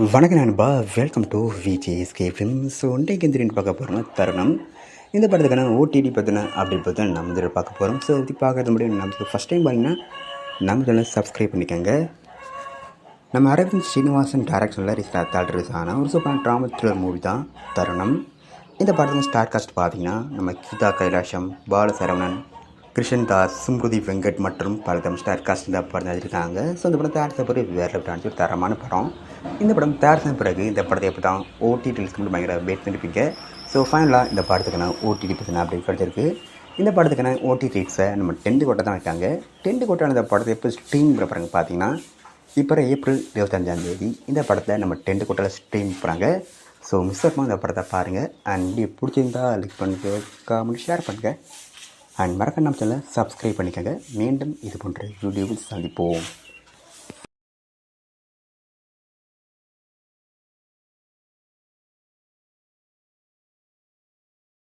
வணக்கம் நண்பா, welcome to VJSK film. So இன்றைக்கு எந்த பார்க்க போகிறோம்னா தருணம். இந்த படத்துக்கான ஓடிடி பற்றின அப்படி பார்த்து நம்ம இதில் பார்க்க போகிறோம். ஸோ இது பார்க்கறது முடியும். நமக்கு ஃபஸ்ட் டைம் பார்த்தீங்கன்னா நம்ம இதில் சப்ஸ்கிரைப் பண்ணிக்கோங்க. நம்ம அரவிந்த் ஸ்ரீனிவாசன் டேரக்ஷனில் ரிலீஸ் ஆன ஒரு சூப்பரான ட்ராமா த்ரில்லர் மூவி தான் தருணம். இந்த படத்தில் ஸ்டார் காஸ்ட் பார்த்தீங்கன்னா நம்ம கீதா கைலாஷம், பாலசரவணன், கிருஷ்ணன் தாஸ், ஸ்மிருதி வெங்கட் மற்றும் பல தம் ஸ்டார் காஸ்ட் இந்த படம் எழுதியிருக்காங்க. ஸோ இந்த படம் தயாரித்த பிறகு வேறு பிரான்ச்சு ஒரு தரமான படம். இந்த படம் தயாரித்த பிறகு இந்த படத்தை எப்போ தான் ஓடிடி ரிலீஸ் பண்ணி பயங்கர வெயிட் பண்ணியிருப்பீங்க. ஸோ ஃபைனலாக இந்த படத்துக்கான ஓடிடி பற்றின அப்டேட் கிடச்சிருக்கு. இந்த படத்துக்கான ஓடிடி ரேட்ஸை நம்ம 10 கோட்டை தான் வைக்காங்க. 10 கோட்டான இந்த படத்தை எப்போ ஸ்ட்ரீம் பண்ண போகிறாங்க பார்த்தீங்கன்னா இப்போ ஏப்ரல் 25 இந்த படத்தை நம்ம 10 கோட்டாவில் ஸ்ட்ரீம் பண்ணுறாங்க. ஸோ மிஸ் ஆகாமல் இந்த படத்தை பாருங்கள். அண்ட் வீடியோ பிடிச்சிருந்தா லைக் பண்ணுங்கள், கமெண்ட், ஷேர் பண்ணுங்கள். அண்ட் மறக்காம நம்ம சேனலை சப்ஸ்கிரைப் பண்ணிக்கோங்க. மீண்டும் இது போன்ற வீடியோவில் சந்திப்போம்.